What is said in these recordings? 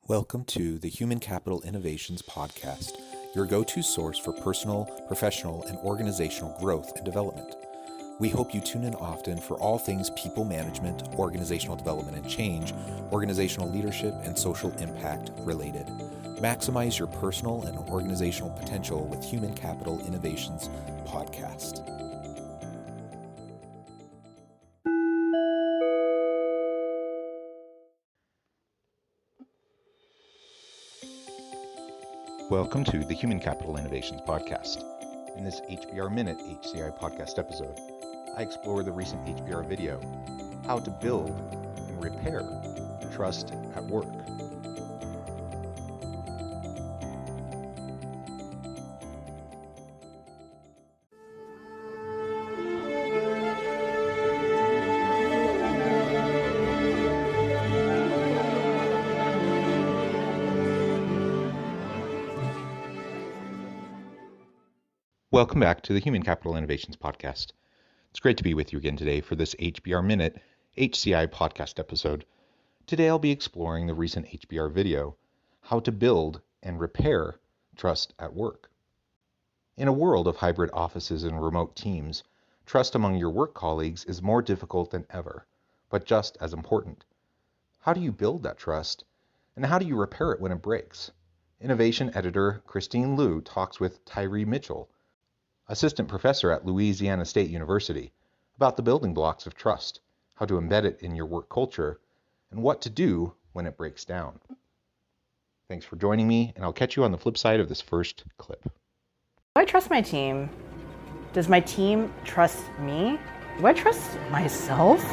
Welcome to the Human Capital Innovations Podcast, your go-to source for personal, professional, and organizational growth and development. We hope you tune in often for all things people management, organizational development and change, organizational leadership, and social impact related. Maximize your personal and organizational potential with Human Capital Innovations Podcast. Welcome to the Human Capital Innovations Podcast. In this HBR Minute HCI podcast episode, I explore the recent HBR video, How to Build and Repair Trust at Work. Welcome back to the Human Capital Innovations Podcast. It's great to be with you again today for this HBR Minute HCI podcast episode. Today I'll be exploring the recent HBR video, How to Build and Repair Trust at Work. In a world of hybrid offices and remote teams, trust among your work colleagues is more difficult than ever, but just as important. How do you build that trust, and how do you repair it when it breaks? Innovation editor Christine Liu talks with Tyree Mitchell, assistant professor at Louisiana State University, about the building blocks of trust, how to embed it in your work culture, and what to do when it breaks down. Thanks for joining me, and I'll catch you on the flip side of this first clip. Do I trust my team? Does my team trust me? Do I trust myself?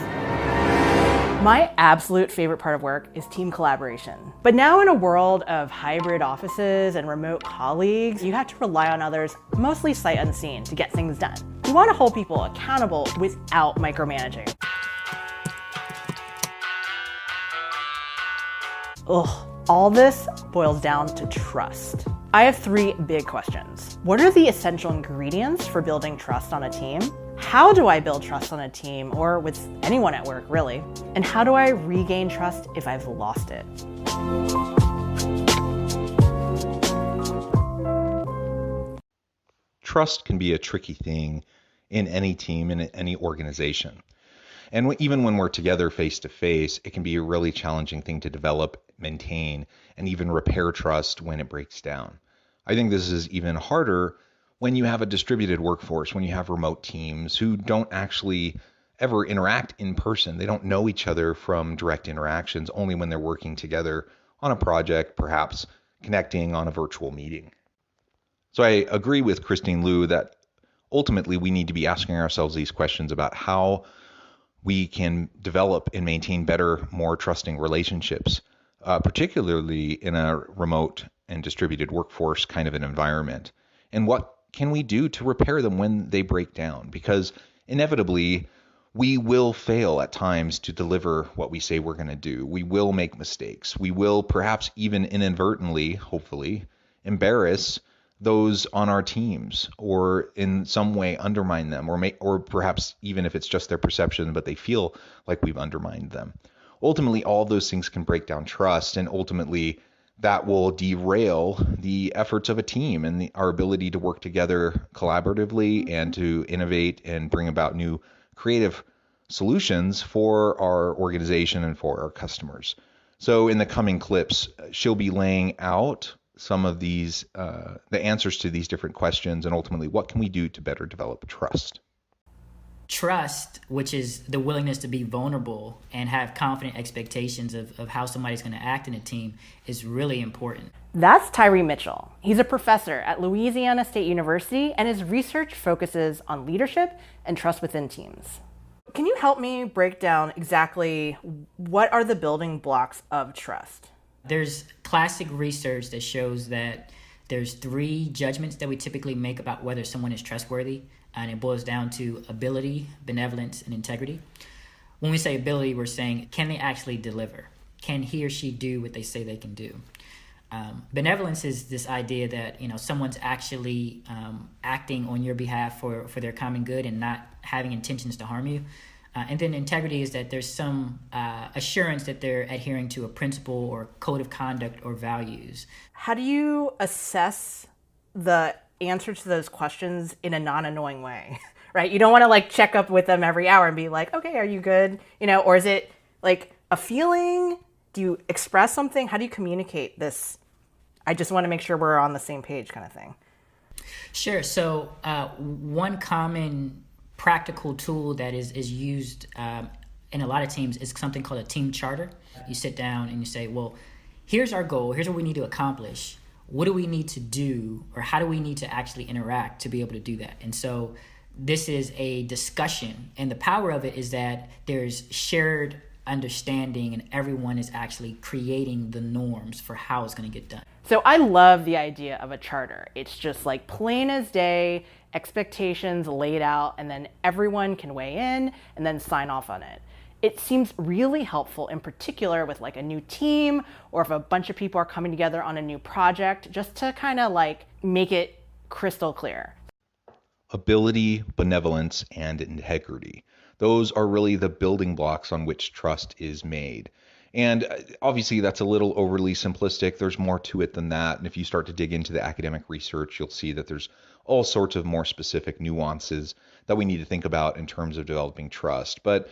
My absolute favorite part of work is team collaboration. But now in a world of hybrid offices and remote colleagues, you have to rely on others, mostly sight unseen, to get things done. You want to hold people accountable without micromanaging. All this boils down to trust. I have three big questions. What are the essential ingredients for building trust on a team? How do I build trust on a team or with anyone at work, really? And how do I regain trust if I've lost it? Trust can be a tricky thing in any team, in any organization. And even when we're together face to face, it can be a really challenging thing to develop, maintain, and even repair trust when it breaks down. I think this is even harder when you have a distributed workforce, when you have remote teams who don't actually ever interact in person. They don't know each other from direct interactions, only when they're working together on a project, perhaps connecting on a virtual meeting. So I agree with Christine Liu that ultimately we need to be asking ourselves these questions about how we can develop and maintain better, more trusting relationships, particularly in a remote and distributed workforce kind of an environment. And what can we do to repair them when they break down? Because inevitably, we will fail at times to deliver what we say we're going to do. We will make mistakes. We will perhaps even inadvertently, hopefully, embarrass those on our teams or in some way undermine them, or perhaps even if it's just their perception, but they feel like we've undermined them. Ultimately, all those things can break down trust, and ultimately that will derail the efforts of a team and our ability to work together collaboratively and to innovate and bring about new creative solutions for our organization and for our customers. So in the coming clips, she'll be laying out some of these, the answers to these different questions, and ultimately what can we do to better develop trust. Trust, which is the willingness to be vulnerable and have confident expectations of how somebody's going to act in a team, is really important. That's Tyree Mitchell. He's a professor at Louisiana State University, and his research focuses on leadership and trust within teams. Can you help me break down exactly what are the building blocks of trust? There's classic research that shows that there's three judgments that we typically make about whether someone is trustworthy, and it boils down to ability, benevolence, and integrity. When we say ability, we're saying, can they actually deliver? Can he or she do what they say they can do? Benevolence is this idea that someone's actually acting on your behalf for their common good and not having intentions to harm you. And then integrity is that there's some assurance that they're adhering to a principle or code of conduct or values. How do you assess the answer to those questions in a non-annoying way, right? You don't want to like check up with them every hour and be like, okay, are you good? Or is it like a feeling? Do you express something? How do you communicate this? I just want to make sure we're on the same page kind of thing. Sure. So one common practical tool that is used in a lot of teams is something called a team charter. You sit down and you say, well, here's our goal. Here's what we need to accomplish. What do we need to do, or how do we need to actually interact to be able to do that? And so this is a discussion, and the power of it is that there's shared understanding and everyone is actually creating the norms for how it's going to get done. So I love the idea of a charter. It's just like plain as day, expectations laid out, and then everyone can weigh in and then sign off on it. It seems really helpful, in particular with like a new team, or if a bunch of people are coming together on a new project, just to kind of like make it crystal clear. Ability, benevolence, and integrity. Those are really the building blocks on which trust is made. And obviously that's a little overly simplistic. There's more to it than that. And if you start to dig into the academic research, you'll see that there's all sorts of more specific nuances that we need to think about in terms of developing trust. But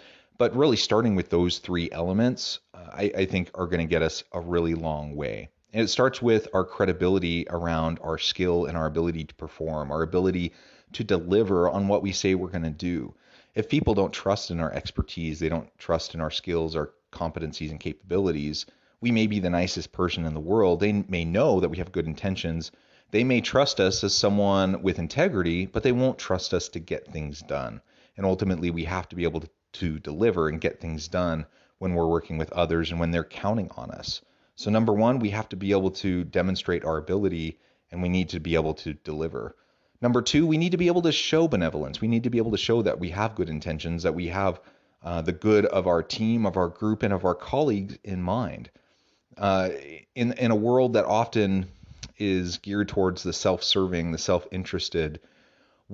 really starting with those three elements, I think are going to get us a really long way. And it starts with our credibility around our skill and our ability to perform, our ability to deliver on what we say we're going to do. If people don't trust in our expertise, they don't trust in our skills, our competencies and capabilities, we may be the nicest person in the world. They may know that we have good intentions. They may trust us as someone with integrity, but they won't trust us to get things done. And ultimately, we have to be able to deliver and get things done when we're working with others and when they're counting on us. So number one, we have to be able to demonstrate our ability, and we need to be able to deliver. Number two, we need to be able to show benevolence. We need to be able to show that we have good intentions, that we have the good of our team, of our group, and of our colleagues in mind. In a world that often is geared towards the self-serving, the self-interested,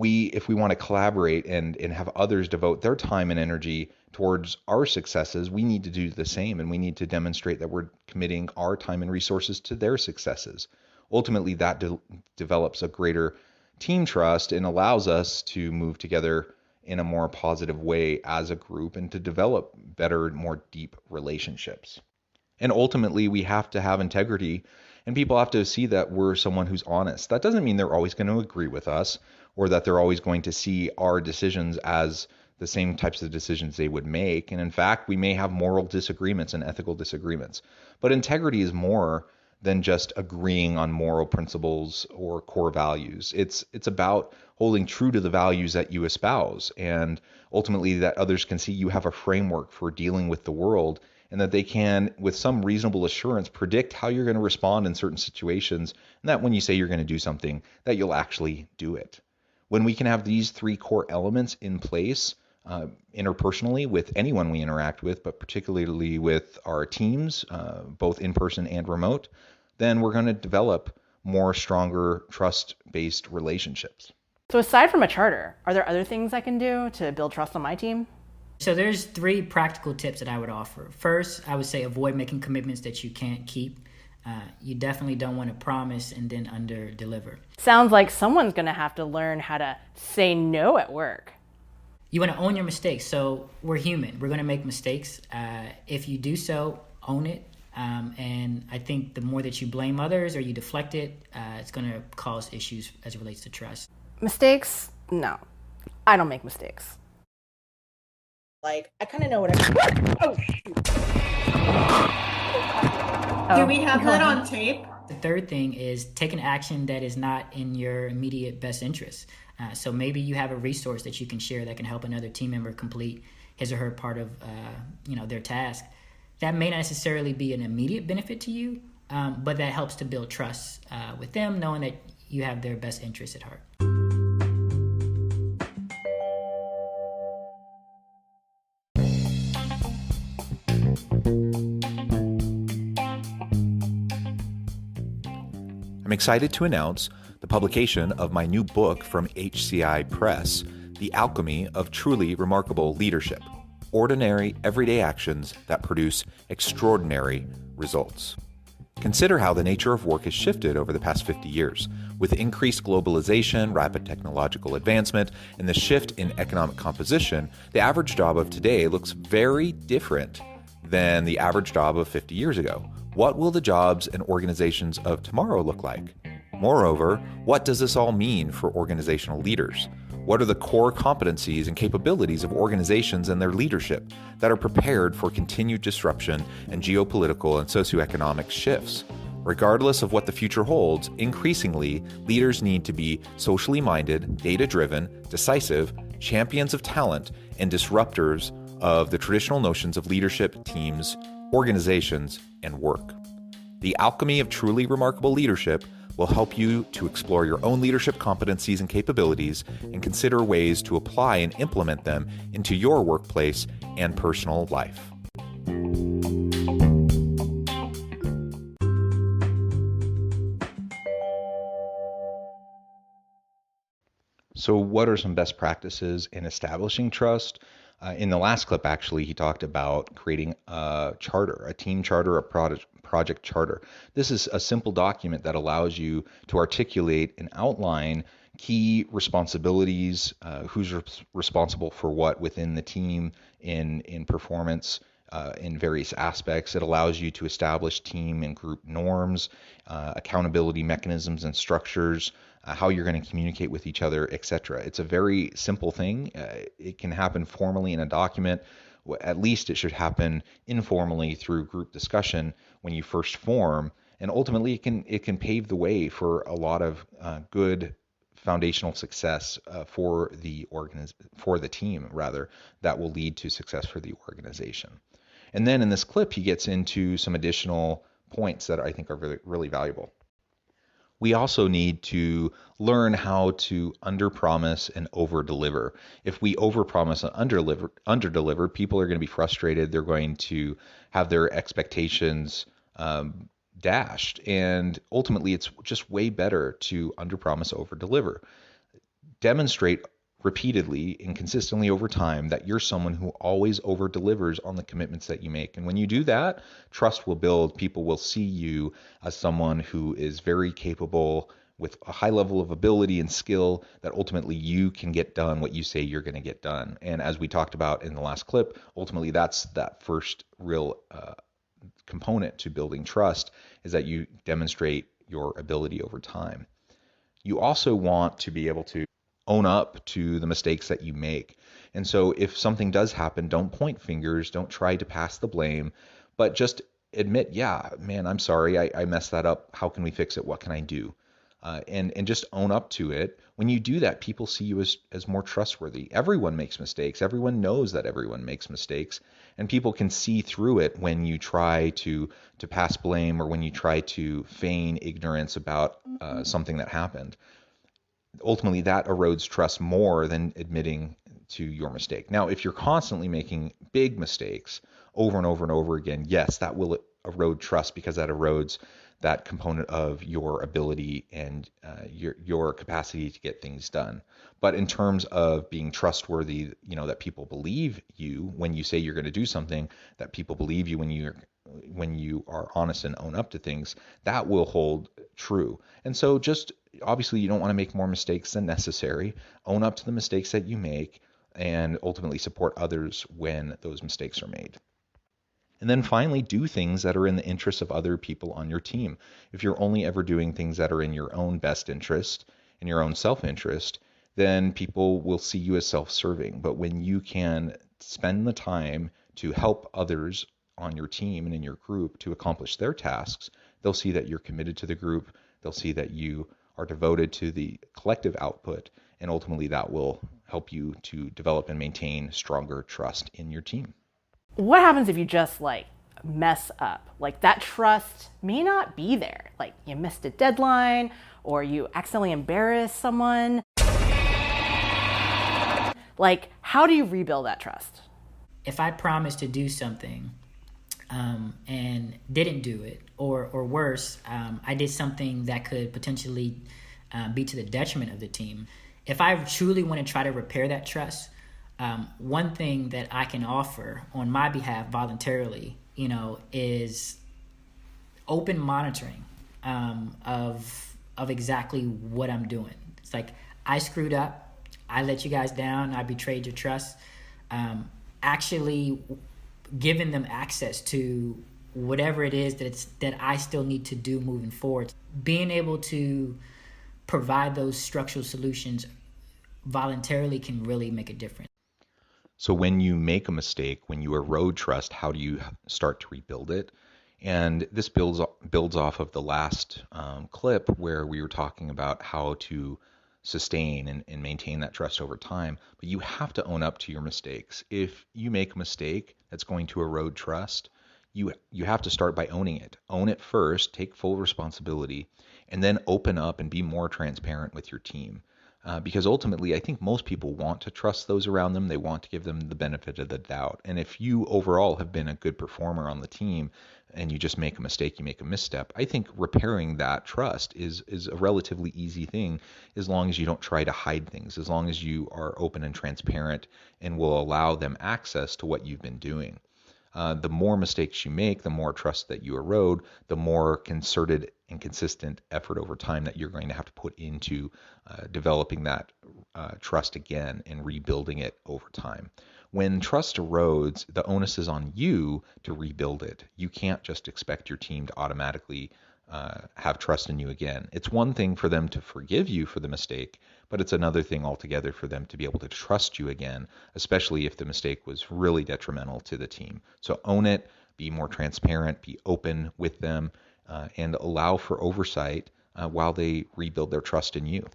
if we want to collaborate and have others devote their time and energy towards our successes, we need to do the same, and we need to demonstrate that we're committing our time and resources to their successes. Ultimately, that develops a greater team trust and allows us to move together in a more positive way as a group and to develop better, more deep relationships. And ultimately, we have to have integrity, and people have to see that we're someone who's honest. That doesn't mean they're always going to agree with us or that they're always going to see our decisions as the same types of decisions they would make. And in fact, we may have moral disagreements and ethical disagreements. But integrity is more than just agreeing on moral principles or core values. It's about holding true to the values that you espouse, and ultimately that others can see you have a framework for dealing with the world, and that they can, with some reasonable assurance, predict how you're going to respond in certain situations, and that when you say you're going to do something, that you'll actually do it. When we can have these three core elements in place, interpersonally with anyone we interact with, but particularly with our teams, both in person and remote, then we're going to develop more stronger trust-based relationships. So aside from a charter, are there other things I can do to build trust on my team? So there's three practical tips that I would offer. First, I would say avoid making commitments that you can't keep. You definitely don't want to promise and then under-deliver. Sounds like someone's going to have to learn how to say no at work. You want to own your mistakes. So we're human. We're going to make mistakes. If you do so, own it. And I think the more that you blame others or you deflect it, it's going to cause issues as it relates to trust. Mistakes? No. I don't make mistakes. Like, I kind of know what I... Oh, shoot. Do we have that on tape? The third thing is take an action that is not in your immediate best interest. So maybe you have a resource that you can share that can help another team member complete his or her part of their task. That may not necessarily be an immediate benefit to you, but that helps to build trust with them, knowing that you have their best interests at heart. I'm excited to announce the publication of my new book from HCI Press, The Alchemy of Truly Remarkable Leadership. ordinary, everyday actions that produce extraordinary results. Consider how the nature of work has shifted over the past 50 years. With increased globalization, rapid technological advancement, and the shift in economic composition, the average job of today looks very different than the average job of 50 years ago. What will the jobs and organizations of tomorrow look like? Moreover, what does this all mean for organizational leaders? What are the core competencies and capabilities of organizations and their leadership that are prepared for continued disruption and geopolitical and socioeconomic shifts? Regardless of what the future holds, increasingly, leaders need to be socially minded, data-driven, decisive, champions of talent, and disruptors of the traditional notions of leadership, teams, organizations, and work. The alchemy of truly remarkable leadership will help you to explore your own leadership competencies and capabilities and consider ways to apply and implement them into your workplace and personal life. So what are some best practices in establishing trust? In the last clip, actually, he talked about creating a charter, a team charter, a project charter. This is a simple document that allows you to articulate and outline key responsibilities, who's responsible for what within the team in performance, in various aspects. It allows you to establish team and group norms, accountability mechanisms and structures, how you're going to communicate with each other, etc. It's a very simple thing. It can happen formally in a document. At least it should happen informally through group discussion when you first form, and ultimately it can pave the way for a lot of good foundational success for the team rather, that will lead to success for the organization. And then in this clip, he gets into some additional points that I think are really, really valuable. We also need to learn how to underpromise and overdeliver. If we overpromise and underdeliver, people are going to be frustrated. They're going to have their expectations dashed. And ultimately, it's just way better to underpromise, overdeliver. Demonstrate repeatedly and consistently over time that you're someone who always over delivers on the commitments that you make. And when you do that, trust will build. People will see you as someone who is very capable with a high level of ability and skill, that ultimately you can get done what you say you're going to get done. And as we talked about in the last clip, ultimately that's that first real component to building trust, is that you demonstrate your ability over time. You also want to be able to own up to the mistakes that you make. And so if something does happen, don't point fingers, don't try to pass the blame, but just admit, yeah, man, I'm sorry, I messed that up. How can we fix it? What can I do? And just own up to it. When you do that, people see you as more trustworthy. Everyone makes mistakes. Everyone knows that everyone makes mistakes, and people can see through it when you try to pass blame, or when you try to feign ignorance about something that happened. Ultimately, that erodes trust more than admitting to your mistake. Now, if you're constantly making big mistakes over and over and over again, yes, that will erode trust, because that erodes that component of your ability and your capacity to get things done. But in terms of being trustworthy, that people believe you when you say you're going to do something, that people believe you when you are honest and own up to things, that will hold true. And so just obviously you don't want to make more mistakes than necessary. Own up to the mistakes that you make, and ultimately support others when those mistakes are made. And then finally, do things that are in the interest of other people on your team. If you're only ever doing things that are in your own best interest and your own self-interest, then people will see you as self-serving. But when you can spend the time to help others on your team and in your group to accomplish their tasks, they'll see that you're committed to the group. They'll see that you are devoted to the collective output, and ultimately that will help you to develop and maintain stronger trust in your team. What happens if you just mess up? That trust may not be there. You missed a deadline, or you accidentally embarrass someone. How do you rebuild that trust? If I promised to do something and didn't do it, or worse, I did something that could potentially be to the detriment of the team. If I truly want to try to repair that trust, One thing that I can offer on my behalf voluntarily, is open monitoring of exactly what I'm doing. It's like, I screwed up, I let you guys down, I betrayed your trust. Actually giving them access to whatever it is that I still need to do moving forward. Being able to provide those structural solutions voluntarily can really make a difference. So when you make a mistake, when you erode trust, how do you start to rebuild it? And this builds off of the last clip where we were talking about how to sustain and maintain that trust over time. But you have to own up to your mistakes. If you make a mistake that's going to erode trust, you have to start by owning it. Own it first, take full responsibility, and then open up and be more transparent with your team. Because ultimately, I think most people want to trust those around them. They want to give them the benefit of the doubt. And if you overall have been a good performer on the team and you just make a mistake, you make a misstep, I think repairing that trust is a relatively easy thing, as long as you don't try to hide things, as long as you are open and transparent and will allow them access to what you've been doing. The more mistakes you make, the more trust that you erode, the more concerted and consistent effort over time that you're going to have to put into developing that trust again and rebuilding it over time. When trust erodes, the onus is on you to rebuild it. You can't just expect your team to automatically have trust in you again. It's one thing for them to forgive you for the mistake, but it's another thing altogether for them to be able to trust you again, especially if the mistake was really detrimental to the team. So own it, be more transparent, be open with them, and allow for oversight while they rebuild their trust in you.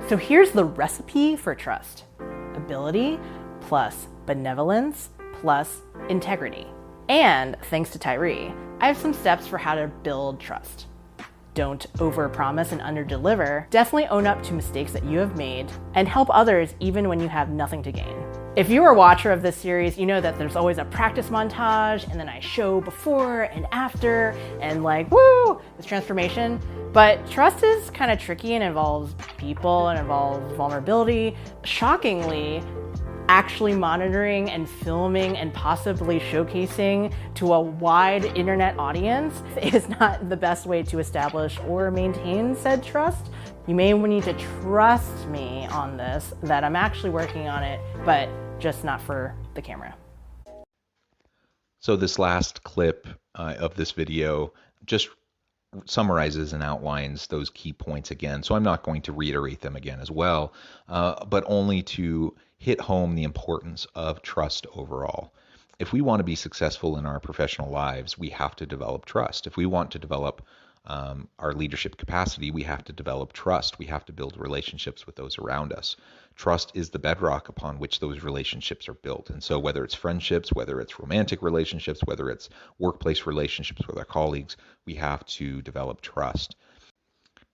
So here's the recipe for trust: ability plus benevolence plus integrity. And thanks to Tyree, I have some steps for how to build trust. Don't overpromise and underdeliver. Definitely own up to mistakes that you have made and help others even when you have nothing to gain. If you're a watcher of this series, you know that there's always a practice montage and then I show before and after and woo, this transformation. But trust is kind of tricky and involves people and involves vulnerability. Shockingly, actually monitoring and filming and possibly showcasing to a wide internet audience is not the best way to establish or maintain said trust. You may need to trust me on this, that I'm actually working on it, but just not for the camera. So this last clip of this video just summarizes and outlines those key points again. So I'm not going to reiterate them again as well, but only to hit home the importance of trust overall. If we want to be successful in our professional lives, we have to develop trust. If we want to develop our leadership capacity, we have to develop trust. We have to build relationships with those around us. Trust is the bedrock upon which those relationships are built. And so whether it's friendships, whether it's romantic relationships, whether it's workplace relationships with our colleagues, we have to develop trust.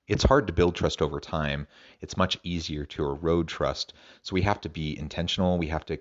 It's hard to build trust over time. It's much easier to erode trust. So we have to be intentional. We have to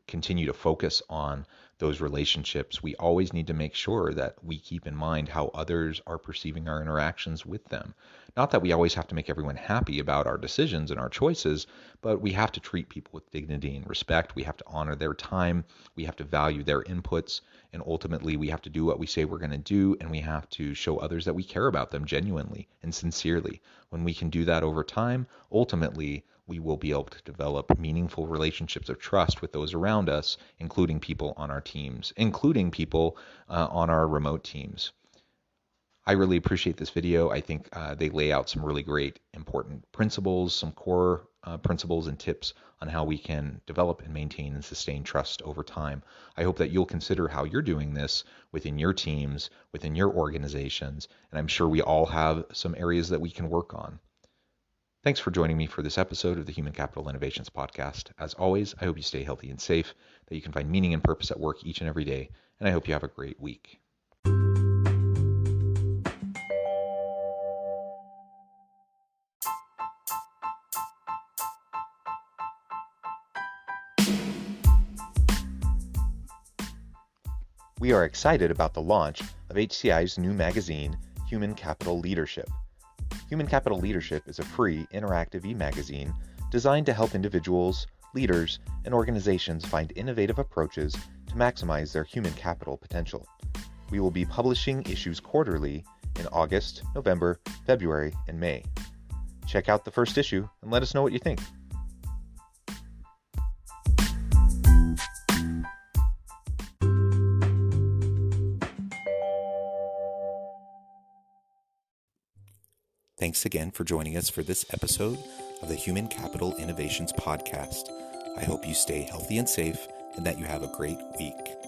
continue to focus on those relationships. We always need to make sure that we keep in mind how others are perceiving our interactions with them. Not that we always have to make everyone happy about our decisions and our choices, but we have to treat people with dignity and respect. We have to honor their time. We have to value their inputs. And ultimately, we have to do what we say we're going to do, and we have to show others that we care about them genuinely and sincerely. When we can do that over time, ultimately, we will be able to develop meaningful relationships of trust with those around us, including people on our teams, including people on our remote teams. I really appreciate this video. I think they lay out some really great, important principles, some core principles and tips on how we can develop and maintain and sustain trust over time. I hope that you'll consider how you're doing this within your teams, within your organizations, and I'm sure we all have some areas that we can work on. Thanks for joining me for this episode of the Human Capital Innovations Podcast. As always, I hope you stay healthy and safe, that you can find meaning and purpose at work each and every day, and I hope you have a great week. We are excited about the launch of HCI's new magazine, Human Capital Leadership. Human Capital Leadership is a free, interactive e-magazine designed to help individuals, leaders, and organizations find innovative approaches to maximize their human capital potential. We will be publishing issues quarterly in August, November, February, and May. Check out the first issue and let us know what you think. Thanks again for joining us for this episode of the Human Capital Innovations Podcast. I hope you stay healthy and safe and that you have a great week.